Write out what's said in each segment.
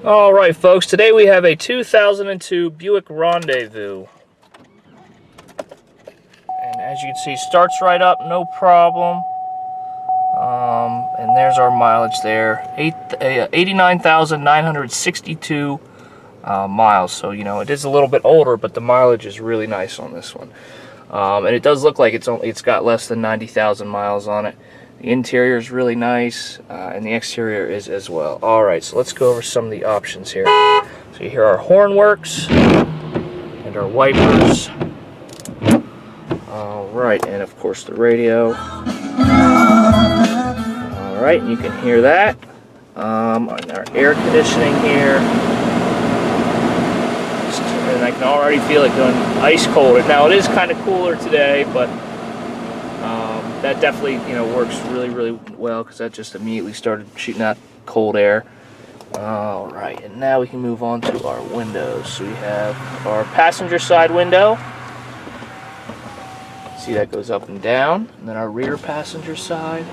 Alright folks, today we have a 2002 Buick Rendezvous. And as you can see, starts right up, no problem. And there's our mileage there, 89,962 miles. So, you know, it is a little bit older, but the mileage is really nice on this one. And it does look like it's got less than 90,000 miles on it. The interior is really nice, and the exterior is as well. Alright, so let's go over some of the options here. So you hear our horn works, and our wipers. Alright, and of course the radio. Alright, you can hear that. On our air conditioning here. And I can already feel it going ice cold. Now it is kind of cooler today, but that definitely, you know, works really well because that just immediately started shooting out cold air. All right, and now we can move on to our windows. So we have our passenger side window. See, that goes up and down. And then our rear passenger side.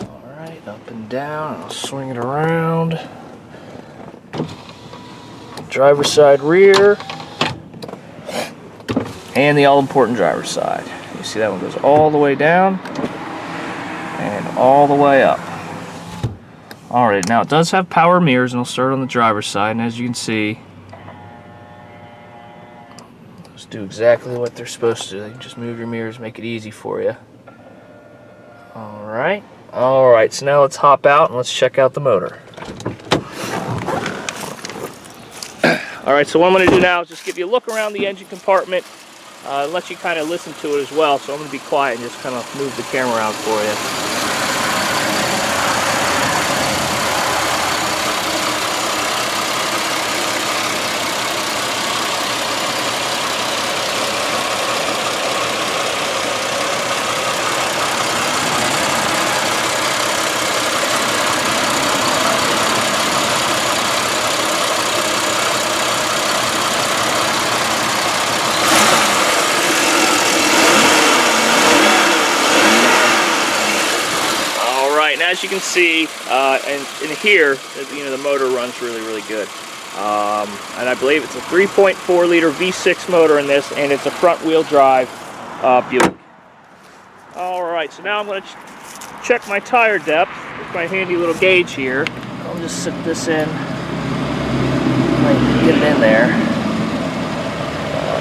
All right, up and down. I'll swing it around. Driver's side rear. And the all-important driver's side. You see that one goes all the way down and all the way up. Alright, now it does have power mirrors, and I'll start on the driver's side, and as you can see, those do exactly what they're supposed to. They can just move your mirrors, make it easy for you. Alright, so now let's hop out and let's check out the motor. Alright, so what I'm going to do now is just give you a look around the engine compartment. Let you kind of listen to it as well, so I'm going to be quiet and just kind of move the camera around for you. As you can see, in here, you know, the motor runs really good. And I believe it's a 3.4 liter V6 motor in this, and it's a front wheel drive Buick. Alright, so now I'm going to check my tire depth with my handy little gauge here. I'll just sit this in, get it in there,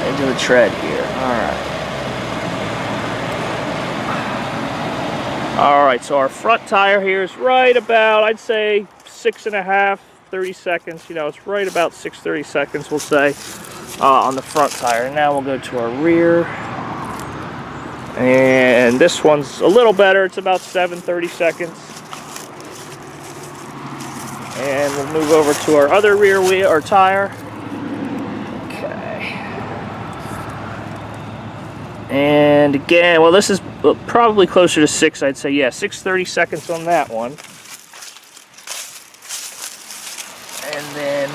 into the tread here. Alright. Alright, so our front tire here is right about, I'd say, 6.5, 30 seconds. You know, it's right about 6:30 seconds, we'll say, on the front tire. Now we'll go to our rear. And this one's a little better. It's about 7:30 seconds. And we'll move over to our other rear wheel, or tire. Okay. And again, well, this is probably closer to 6, I'd say. Yeah, 6:30 seconds on that one. And then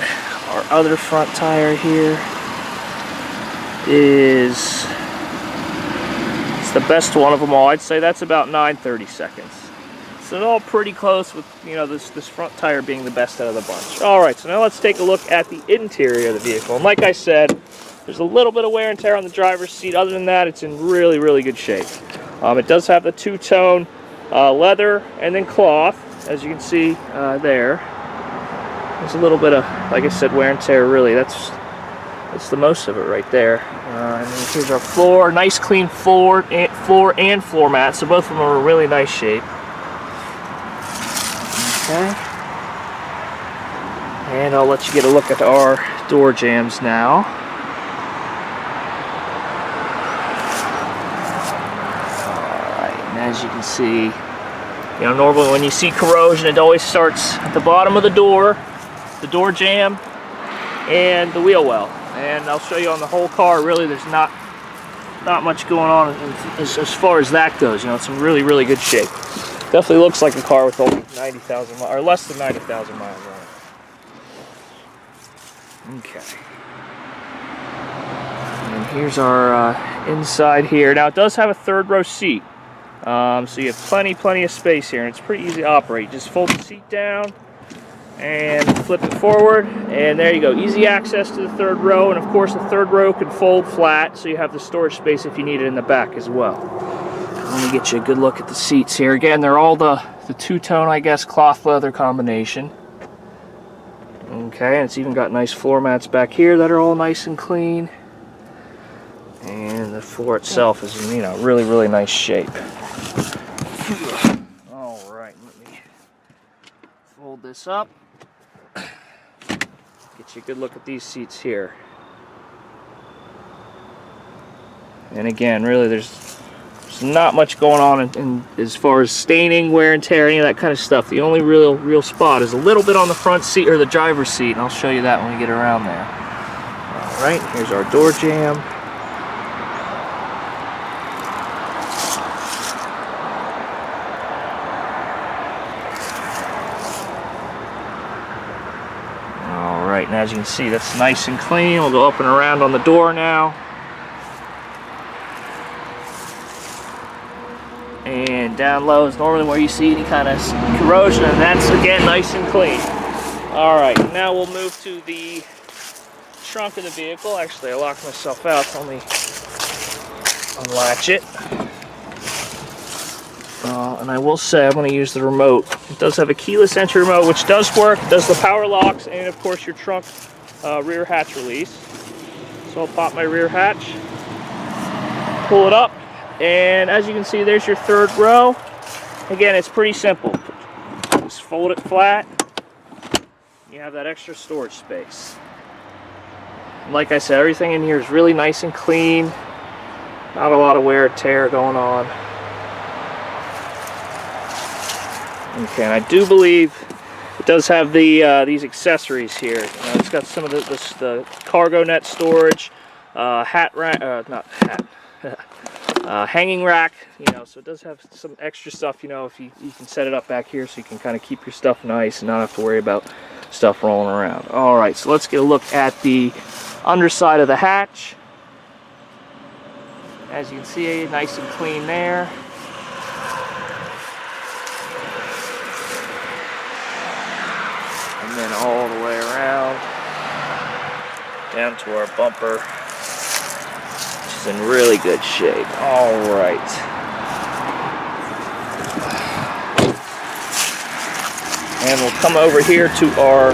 our other front tire here is, it's the best one of them all. I'd say that's about 9:30 seconds. So it's all pretty close, with, you know, this front tire being the best out of the bunch. Alright, so now let's take a look at the interior of the vehicle. And like I said, there's a little bit of wear and tear on the driver's seat. Other than that, it's in really good shape. It does have the two-tone leather and then cloth, as you can see there. There's a little bit of, like I said, wear and tear. Really, that's the most of it right there. And then here's our floor, nice clean floor and floor mat. So both of them are in really nice shape. Okay. And I'll let you get a look at our door jambs now. As you can see, you know, normally when you see corrosion, it always starts at the bottom of the door jamb, and the wheel well. And I'll show you on the whole car. Really, there's not much going on as far as that goes. You know, it's in really good shape. Definitely looks like a car with only 90,000 miles, or less than 90,000 miles on it. Okay. And here's our inside here. Now it does have a third row seat. So you have plenty of space here, and it's pretty easy to operate. Just fold the seat down and flip it forward, and there you go. Easy access to the third row, and of course the third row can fold flat, so you have the storage space if you need it in the back as well. Let me get you a good look at the seats here. Again, they're all the two-tone, I guess, cloth leather combination. Okay, and it's even got nice floor mats back here that are all nice and clean. And the floor itself is in, really nice shape. All right, let me fold this up. Get you a good look at these seats here. And again, really, there's not much going on in as far as staining, wear and tear, any of that kind of stuff. The only real spot is a little bit on the front seat, or the driver's seat, and I'll show you that when we get around there. All right, here's our door jamb. All right, and as you can see, that's nice and clean. We'll go up and around on the door now. And down low is normally where you see any kind of corrosion, and that's again nice and clean. All right, now we'll move to the trunk of the vehicle. Actually, I locked myself out, so let me unlatch it. And I will say I'm going to use the remote. It does have a keyless entry remote, which does work. It does the power locks, and of course your trunk rear hatch release. So I'll pop my rear hatch, pull it up. And as you can see, there's your third row. Again, it's pretty simple. Just fold it flat. You have that extra storage space. Like I said, everything in here is really nice and clean. Not a lot of wear and tear going on. Okay, and I do believe it does have the these accessories here. It's got some of the cargo net storage, hat rack, not hat. Hanging rack, so it does have some extra stuff, if you can set it up back here so you can kind of keep your stuff nice and not have to worry about stuff rolling around. All right, so let's get a look at the underside of the hatch. As you can see, nice and clean there. And then all the way around down to our bumper. In really good shape. All right. And we'll come over here to our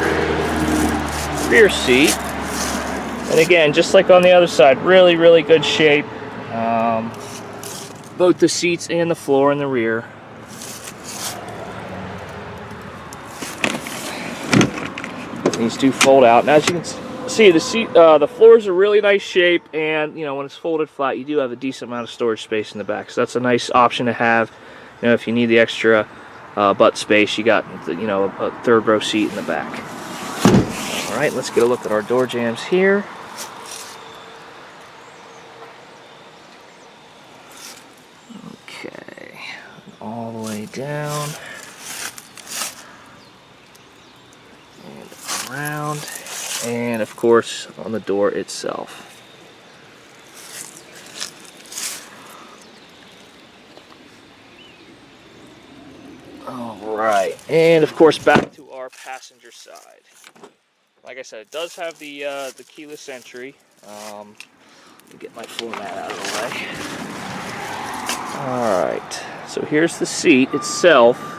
rear seat. And again, just like on the other side, really good shape. Both the seats and the floor in the rear. These do fold out. And as you can see, the floors are really nice shape, and when it's folded flat, you do have a decent amount of storage space in the back. So that's a nice option to have. If you need the extra butt space, you got a third row seat in the back. All right, let's get a look at our door jambs here. Okay, all the way down and around. And of course on the door itself. All right, and of course back to our passenger side. Like I said, it does have the keyless entry. Let me get my floor mat out of the way. All right, so here's the seat itself.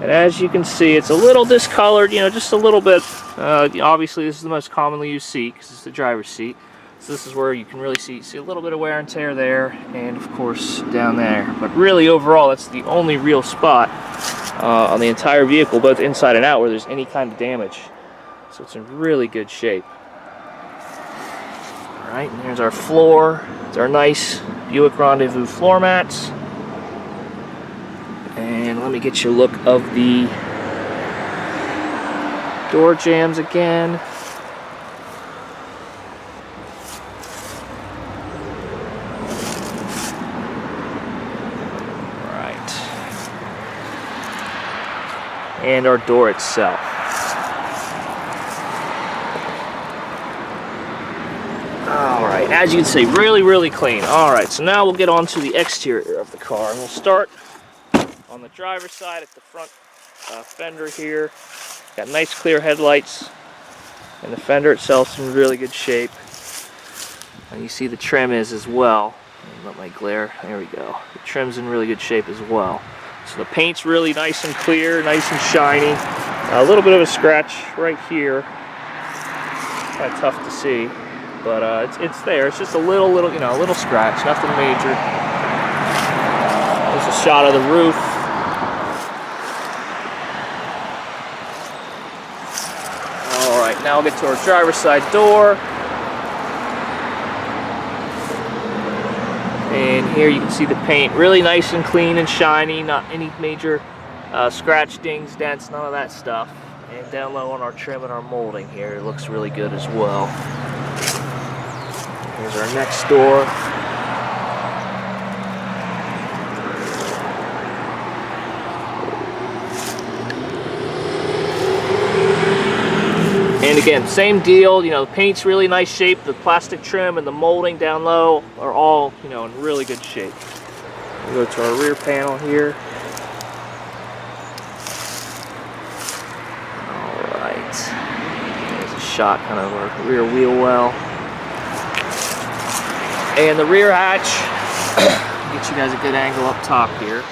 And as you can see, it's a little discolored, just a little bit. Obviously, this is the most commonly used seat because it's the driver's seat. So this is where you can really see a little bit of wear and tear there, and of course down there. But really, overall, that's the only real spot on the entire vehicle, both inside and out, where there's any kind of damage. So it's in really good shape. All right, and there's our floor. It's our nice Buick Rendezvous floor mats. And let me get you a look of the door jambs again. Right. And our door itself. Alright, As you can see, really, really clean. All right, so now we'll get on to the exterior of the car, and we'll start on the driver's side at the front fender here. Got nice clear headlights, and the fender itself's in really good shape. And you see the trim is as well. Let my glare, there we go. The trim's in really good shape as well. So the paint's really nice and clear, nice and shiny. A little bit of a scratch right here. Kind of tough to see, but it's there. It's just a little, you know, a little scratch, nothing major. There's a shot of the roof. All right, now we'll get to our driver's side door. And here you can see the paint, really nice and clean and shiny, not any major scratch, dings, dents, none of that stuff. And down low on our trim and our molding here, it looks really good as well. Here's our next door. And again, same deal, you know, the paint's really nice shape, the plastic trim and the molding down low are all, you know, in really good shape. We'll go to our rear panel here. There's a shot kind of our rear wheel well. And the rear hatch, get you guys a good angle up top here.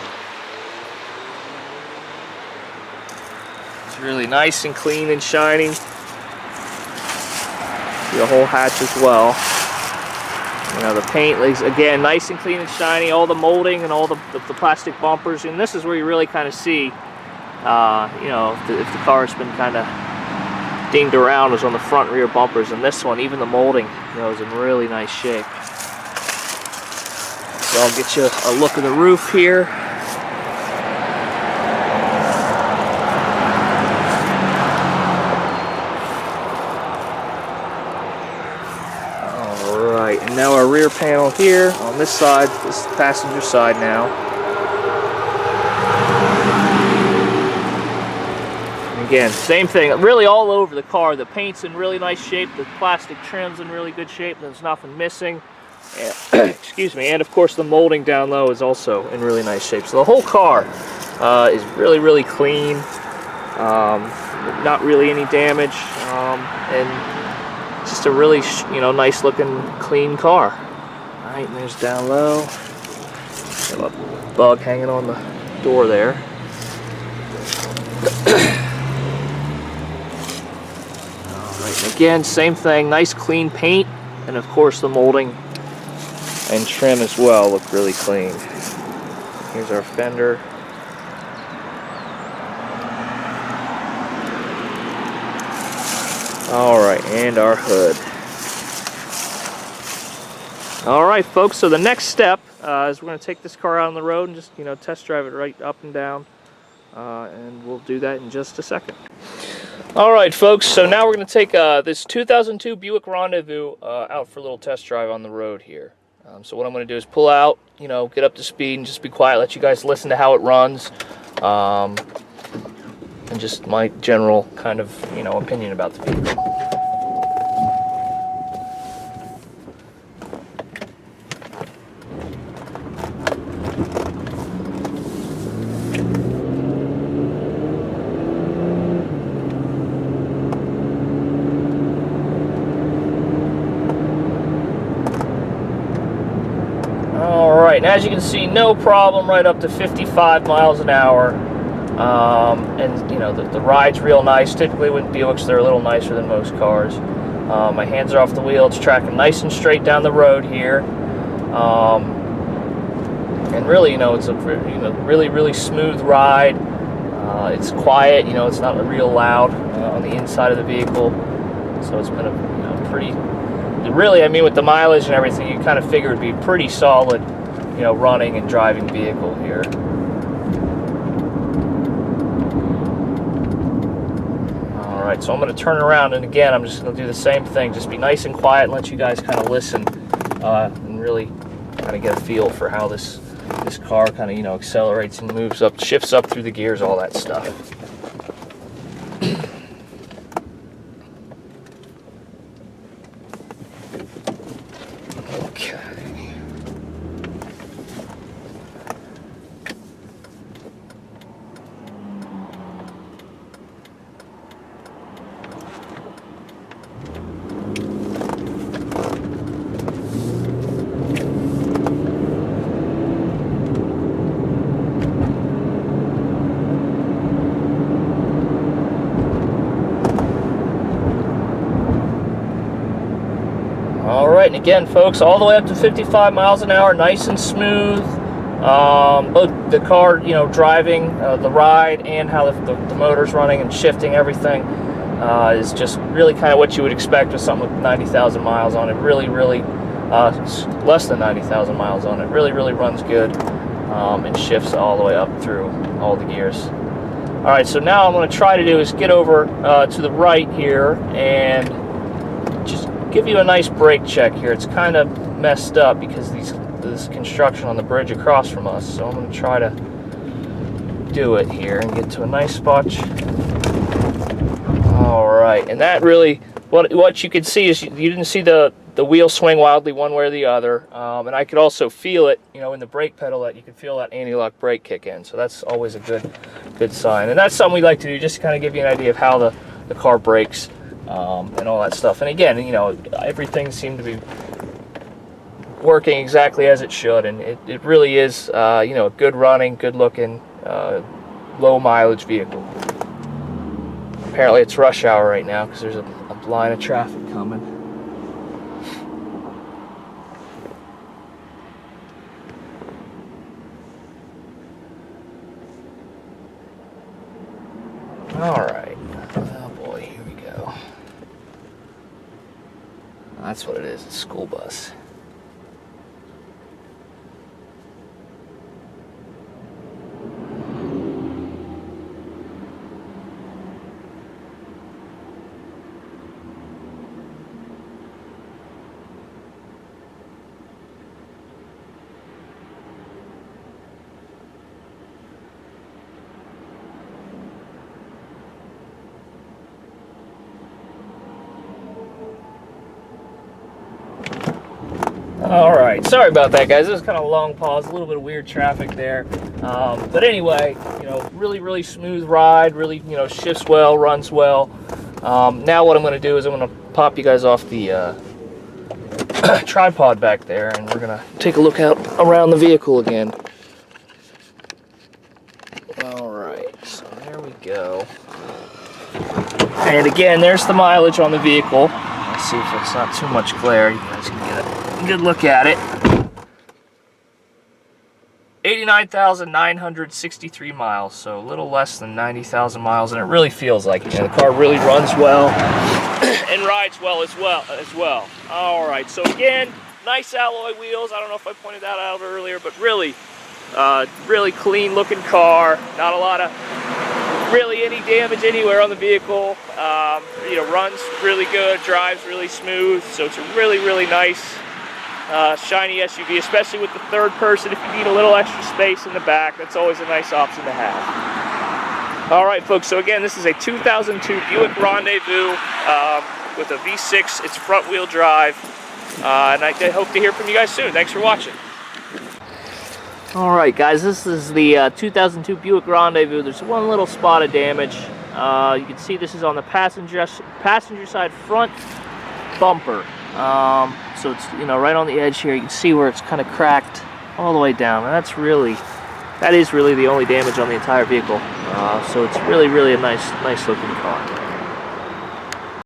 It's really nice and clean and shiny. The whole hatch as well. You know, the paint is again nice and clean and shiny, all the molding and all the plastic bumpers, and this is where you really kind of see you know, if the car has been kind of dinged around, is on the front and rear bumpers, and this one, even the molding, you know, is in really nice shape. So I'll get you a look of the roof here. Alright, and now our rear panel here on this side, this is the passenger side now. Again, same thing, really all over the car. The paint's in really nice shape, the plastic trim's in really good shape, there's nothing missing. And, excuse me, and of course the molding down low is also in really nice shape. So the whole car is really, really clean, not really any damage, and just a really, you know, nice looking, clean car. All right, and there's down low. Got a bug hanging on the door there. And again, same thing, nice clean paint, and of course the molding and trim as well look really clean. Here's our fender. Alright, and our hood. Alright folks, so the next step is we're going to take this car out on the road and just, you know, test drive it right up and down, and we'll do that in just a second. Alright folks, so now we're going to take this 2002 Buick Rendezvous out for a little test drive on the road here. So what I'm going to do is pull out, you know, get up to speed and just be quiet, let you guys listen to how it runs, and just my general kind of, you know, opinion about the vehicle. And as you can see, no problem, right up to 55 miles an hour. And you know, the ride's real nice. Typically with Buicks, they're a little nicer than most cars. My hands are off the wheel. It's tracking nice and straight down the road here. And really, you know, it's a really, really smooth ride. It's quiet, you know, it's not real loud on the inside of the vehicle. So it's been a, you know, pretty, really, I mean, with the mileage and everything, you kind of figure it'd be pretty solid, you know, running and driving vehicle here. Alright, so I'm going to turn around, and again, I'm just going to do the same thing. Just be nice and quiet and let you guys kind of listen and really kind of get a feel for how this car kind of, you know, accelerates and moves up, shifts up through the gears, all that stuff. and again, folks, all the way up to 55 miles an hour, nice and smooth. Both the car, you know, driving, the ride, and how the motor's running and shifting everything is just really kind of what you would expect with something with 90,000 miles on it. Really, less than 90,000 miles on it. Really runs good and shifts all the way up through all the gears. All right, so now I'm going to try to do is get over to the right here and just give you a nice brake check here. It's kind of messed up because this construction on the bridge across from us, so I'm going to try to do it here and get to a nice spot. All right, and that really, what you can see is you didn't see the wheel swing wildly one way or the other, and I could also feel it, you know, in the brake pedal, that you can feel that anti-lock brake kick in, so that's always a good sign. And that's something we like to do, just to kind of give you an idea of how the car brakes and all that stuff. And again, you know, everything seemed to be working exactly as it should, and it really is, you know, a good running, good looking, low mileage vehicle. Apparently it's rush hour right now because there's a line of traffic coming. All right. Oh boy, here we go. That's what it is, it's a school bus. All right, sorry about that, guys. It was kind of a long pause, a little bit of weird traffic there. But anyway, you know, really smooth ride, really, you know, shifts well, runs well. Now what I'm going to do is I'm going to pop you guys off the tripod back there, and we're going to take a look out around the vehicle again. All right, so there we go. And again, there's the mileage on the vehicle. Let's see if it's not too much glare. You guys can get a good look at it. 89,963 miles, so a little less than 90,000 miles, and it really feels like it. The car really runs well and rides well as well. All right, so again, nice alloy wheels. I don't know if I pointed that out earlier, but really clean looking car. Not a lot of really any damage anywhere on the vehicle. You know, runs really good, drives really smooth, so it's a really nice shiny SUV, especially with the third person. If you need a little extra space in the back, that's always a nice option to have. All right, folks, so again, this is a 2002 Buick Rendezvous with a V6. It's front wheel drive, and I hope to hear from you guys soon. Thanks for watching. All right, guys, this is the 2002 Buick Rendezvous. There's one little spot of damage. You can see this is on the passenger side front bumper. So it's, you know, right on the edge here. You can see where it's kind of cracked all the way down, and that is really the only damage on the entire vehicle. So it's really a nice looking car.